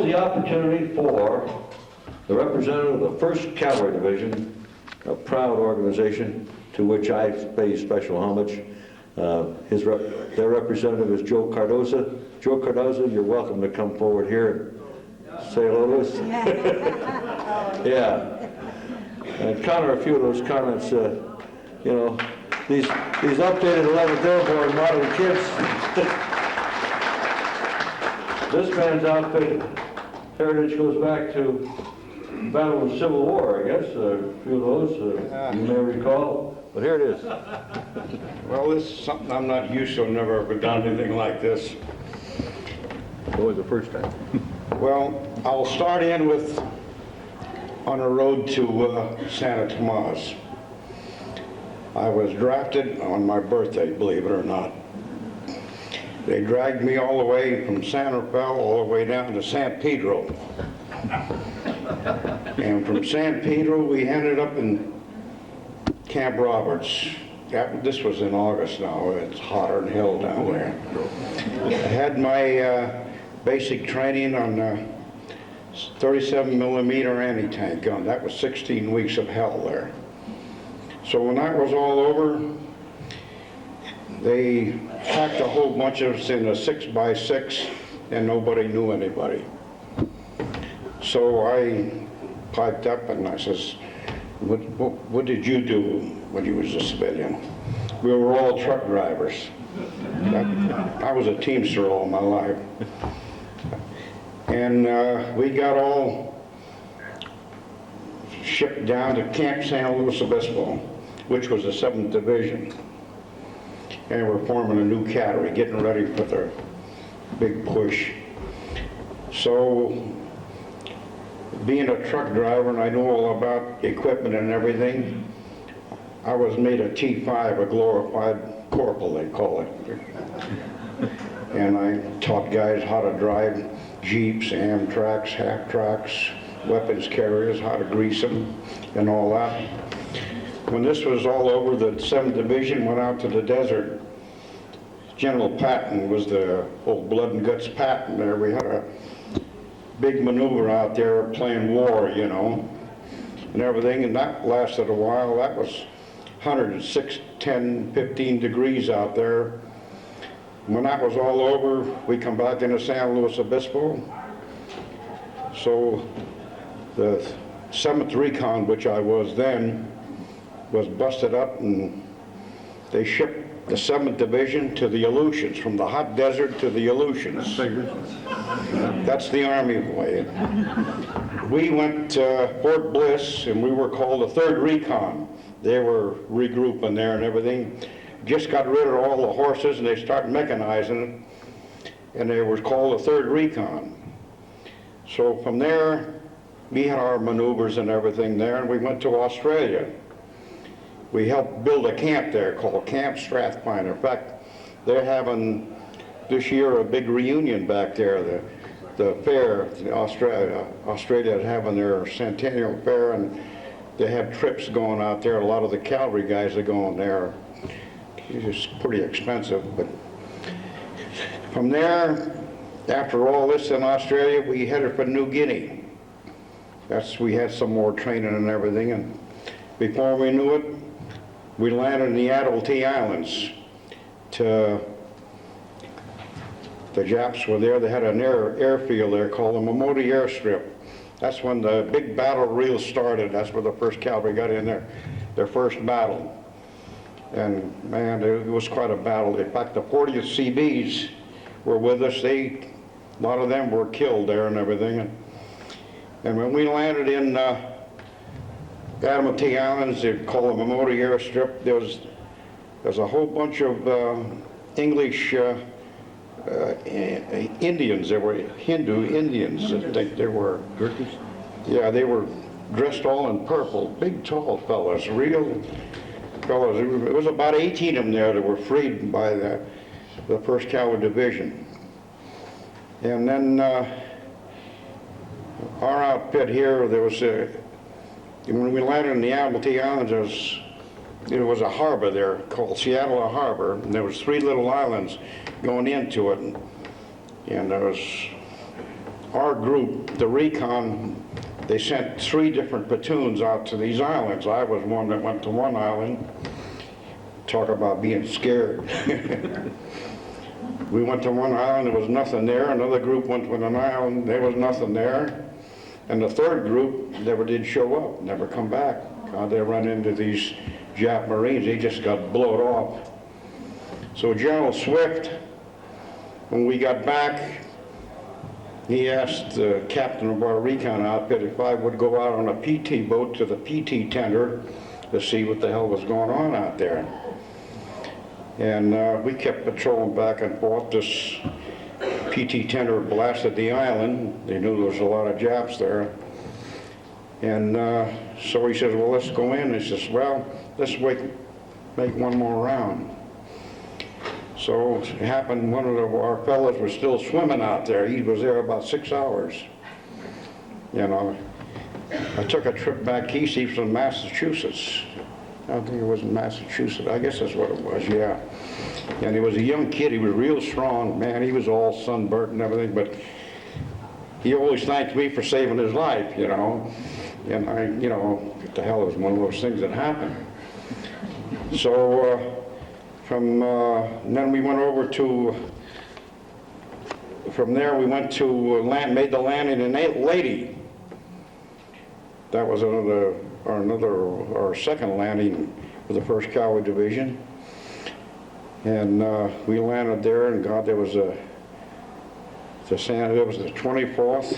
is the opportunity for the representative of the 1st Cavalry Division, a proud organization to which I pay special homage. Their representative is Joe Cardoza. Joe Cardoza, you're welcome to come forward here and say hello to us. Yeah. And counter a few of those comments, you know, these updated 11th Airborne modern kids. This man's outfit heritage goes back to the Battle of the Civil War, I guess. A few of those you may recall. But here it is. Well, this is something I'm not used to. I've never ever done anything like this. Always the first time. Well, I'll start in with on a road to Santo Tomas. I was drafted on my birthday, believe it or not. They dragged me all the way from San Rafael all the way down to San Pedro. And from San Pedro, we ended up in Camp Roberts. This was in August now. It's hotter than hell down there. I had my basic training on 37 millimeter anti-tank gun. That was 16 weeks of hell there. So when that was all over, they packed a whole bunch of us in a 6x6 and nobody knew anybody. So I piped up and I says, what did you do when you was a civilian? We were all truck drivers. I was a Teamster all my life. And we got all shipped down to Camp San Luis Obispo, which was the 7th Division. And we're forming a new category, getting ready for the big push. So, being a truck driver, and I know all about equipment and everything, I was made a T5, a glorified corporal, they call it. And I taught guys how to drive Jeeps, Amtraks, half-tracks, weapons carriers, how to grease them, and all that. When this was all over, the 7th Division went out to the desert. General Patton was the old blood and guts Patton there. We had a big maneuver out there playing war, you know, and everything, and that lasted a while. That was 106, 10, 15 degrees out there. When that was all over, we come back into San Luis Obispo. So the 7th Recon, which I was then, was busted up, and they shipped the 7th Division to the Aleutians, from the hot desert to the Aleutians. That's the Army way. We went to Fort Bliss, and we were called the 3rd Recon. They were regrouping there and everything. Just got rid of all the horses, and they started mechanizing it, and they were called the 3rd Recon. So from there, we had our maneuvers and everything there, and we went to Australia. We helped build a camp there called Camp Strathfinder. In fact, they're having this year a big reunion back there. The fair, Australia is having their centennial fair, and they have trips going out there. A lot of the cavalry guys are going there. It's pretty expensive, but from there, after all this in Australia, we headed for New Guinea. We had some more training and everything, and before we knew it, we landed in the Admiralty Islands. The Japs were there. They had an airfield there called the Mamoti Airstrip. That's when the big battle reel started. That's where the 1st Cavalry got in there, their first battle. And man, it was quite a battle. In fact, the 40th CBs were with us. A lot of them were killed there and everything. And when we landed in Admiralty Islands, they call it Mamoti Airstrip, there's a whole bunch of English Indians. They were Hindu Indians. I think they were. Yeah, they were dressed all in purple. Big, tall fellas, real fellas. It was about 18 of them there that were freed by the 1st Cavalry Division. And then our outfit here, there was when we landed in the Admiralty Islands, there was a harbor there called Seattle Harbor, and there was 3 little islands going into it, and there was our group, the recon, they sent 3 different platoons out to these islands. I was one that went to one island. Talk about being scared. We went to one island, there was nothing there. Another group went to an island, there was nothing there. And the third group never did show up, never come back. They run into these Jap Marines, they just got blown off. So General Swift, when we got back, he asked the captain of our recon outfit if I would go out on a PT boat to the PT tender to see what the hell was going on out there. And we kept patrolling back and forth. This PT tender blasted the island. They knew there was a lot of Japs there. And so he says, well, let's go in. He says, well, let's make one more round. So it happened, one of our fellows was still swimming out there. He was there about 6 hours. You know, I took a trip back east. He was from Massachusetts. I don't think it was in Massachusetts. I guess that's what it was, yeah. And he was a young kid. He was real strong. Man, he was all sunburnt and everything, but he always thanked me for saving his life, you know. And I, you know, what the hell, it was one of those things that happened. So then we went over to, from there we went to made the landing in Lady. That was our second landing with the 1st Cavalry Division. And we landed there, and God, there was the 24th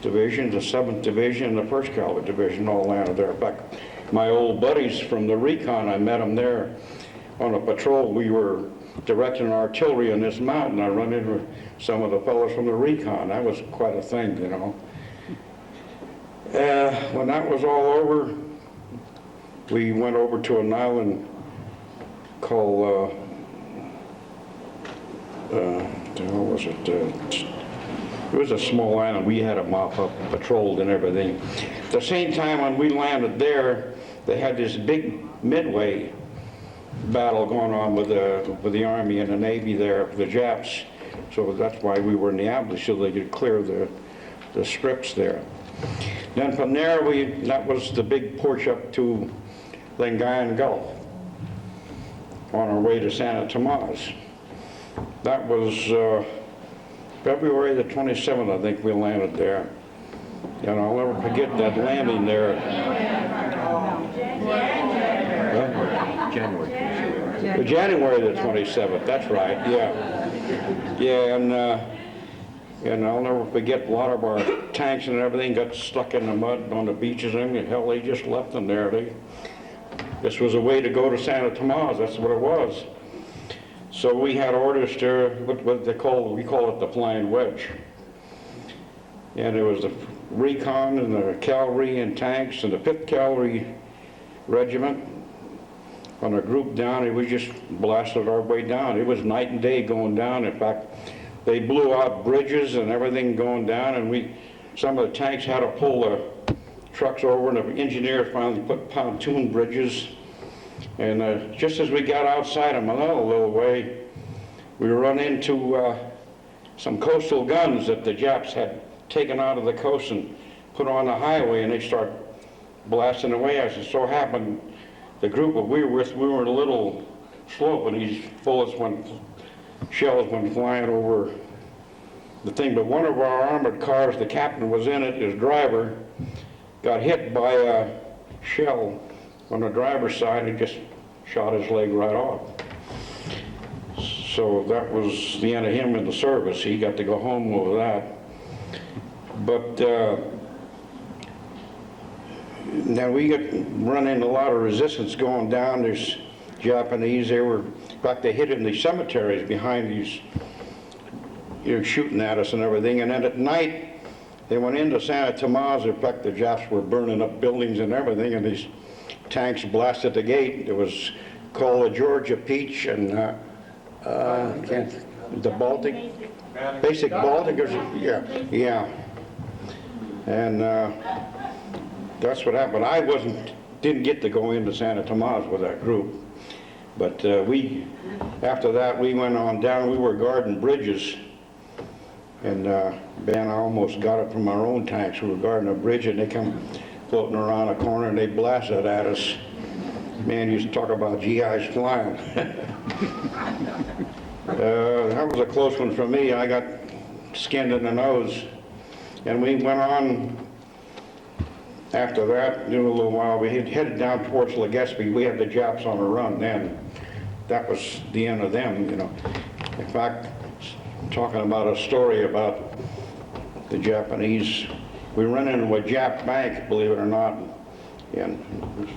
Division, the 7th Division, and the 1st Cavalry Division all landed there. In fact, my old buddies from the recon, I met them there on a patrol. We were directing artillery on this mountain. I run into some of the fellows from the recon. That was quite a thing, you know. When that was all over, we went over to an island called, what the hell was it? It was a small island. We had them up patrolled and everything. At the same time when we landed there, they had this big midway battle going on with the Army and the Navy there, the Japs. So that's why we were in the ambush, so they could clear the strips there. Then from there, that was the big push up to Lingayen Gulf on our way to Santo Tomas. That was February the 27th, I think we landed there. And I'll never forget that landing there. January the 27th, that's right, yeah. Yeah, and I'll never forget, a lot of our tanks and everything got stuck in the mud on the beaches, and hell, they just left them there. This was a way to go to Santo Tomas, that's what it was. So we had orders to, what they call, we call it the Flying Wedge. And it was the recon and the cavalry and tanks and the 5th Cavalry Regiment on a group down, and we just blasted our way down. It was night and day going down. In fact, they blew out bridges and everything going down, and some of the tanks had to pull the trucks over, and the engineers finally put pontoon bridges. And just as we got outside them another little way, we run into some coastal guns that the Japs had taken out of the coast and put on the highway, and they start blasting away. As it so happened, the group that we were with, we were in a little slope, and these shells went flying over the thing. But one of our armored cars, the captain was in it, his driver, got hit by a shell on the driver's side and just shot his leg right off. So that was the end of him in the service. He got to go home with that. But now we run into a lot of resistance going down. There's Japanese, in fact, they hid in the cemeteries behind these, shooting at us and everything. And then at night, they went into Santo Tomas. In fact, the Japs were burning up buildings and everything, and these tanks blasted the gate. It was called the Georgia Peach and the Baltic, Basic Baltic, yeah. And that's what happened. I didn't get to go into Santo Tomas with that group, but after that we went on down. We were guarding bridges, And Ben, I almost got it from our own tanks. We were guarding a bridge, and they come floating around a corner, and they blasted at us. Man, you used to talk about GIs flying. That was a close one for me. I got skinned in the nose. And we went on after that, in a little while. We had headed down towards Legazpi. We had the Japs on the run then. That was the end of them, you know. In fact, talking about a story about the Japanese, we ran into a Jap bank, believe it or not, and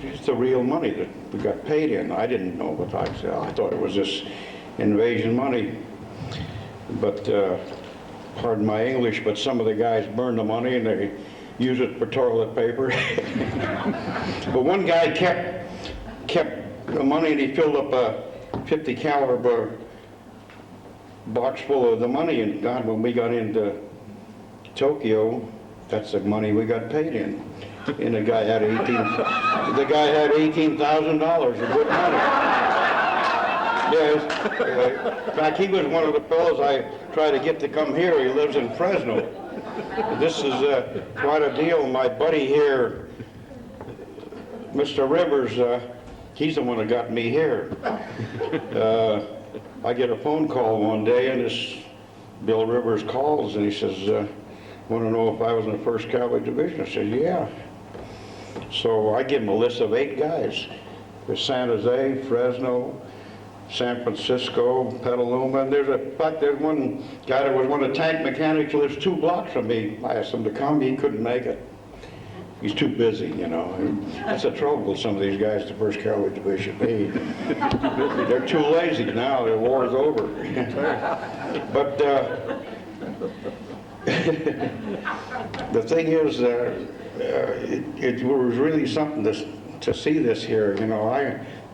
it's the real money that we got paid in. I didn't know what I said. I thought it was this invasion money. But, pardon my English, but some of the guys burned the money and they used it for toilet paper. But one guy kept the money, and he filled up a 50 caliber box full of the money, and God, when we got into Tokyo, that's the money we got paid in. And the guy had $18,000 of good money. Yes. In fact, he was one of the fellows I tried to get to come here. He lives in Fresno. This is quite a deal. My buddy here, Mr. Rivers, he's the one that got me here. I get a phone call one day, and this Bill Rivers calls, and he says, want to know if I was in the 1st Cavalry Division. I said, yeah. So I give him a list of 8 guys. There's San Jose, Fresno, San Francisco, Petaluma, and in fact, there's one guy that was one of the tank mechanics who lives 2 blocks from me. I asked him to come, he couldn't make it. He's too busy, you know. That's the trouble with some of these guys, the 1st Cavalry Division. They're too lazy now, the war is over. But the thing is, it was really something to see this here, you know.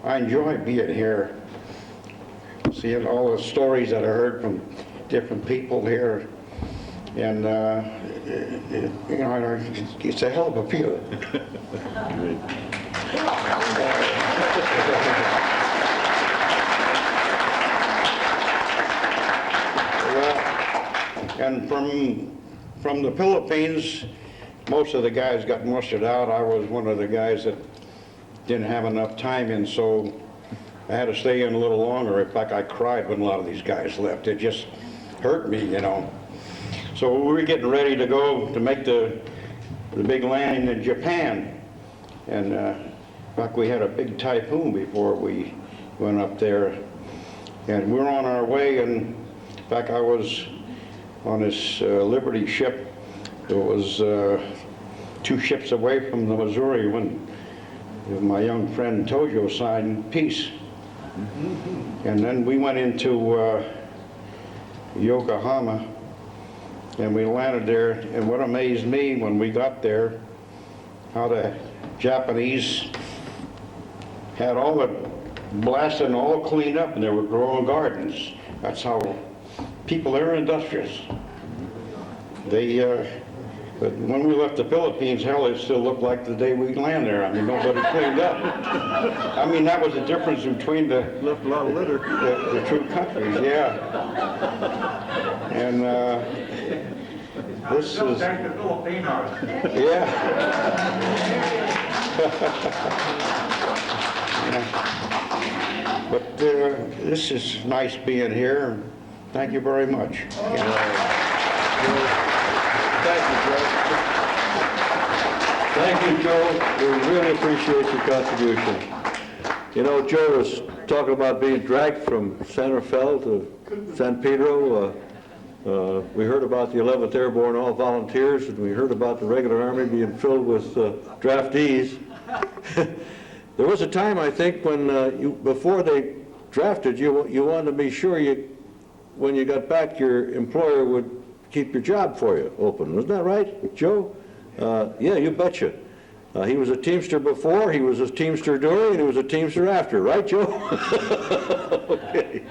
I enjoy being here, seeing all the stories that I heard from different people here, and you know, it's a hell of a feeling. And from the Philippines, most of the guys got mustered out. I was one of the guys that didn't have enough time in, so I had to stay in a little longer. In fact, I cried when a lot of these guys left. It just hurt me, you know. So we were getting ready to go to make the big landing in Japan. And in fact, we had a big typhoon before we went up there. And we were on our way, and in fact, I was on this Liberty ship. It was 2 ships away from the Missouri when my young friend Tojo signed peace. And then we went into Yokohama, and we landed there, and what amazed me when we got there, how the Japanese had all the blasting all cleaned up, and they were growing gardens. That's how people there are industrious. But when we left the Philippines, hell, it still looked like the day we landed there. I mean, nobody cleaned up. I mean, that was the difference between left a lot of litter. The two countries, yeah. And this is... Back to Filipinos. Yeah. But this is nice being here. Thank you very much. Thank you, Joe. Thank you, Joe. We really appreciate your contribution. You know, Joe was talking about being dragged from Santa Fe to San Pedro. We heard about the 11th Airborne all volunteers, and we heard about the regular Army being filled with draftees. There was a time, I think, when before they drafted you, you wanted to be sure when you got back, your employer would keep your job for you open. Wasn't that right, Joe? Yeah, you betcha. He was a Teamster before, he was a Teamster during, and he was a Teamster after. Right, Joe? Okay.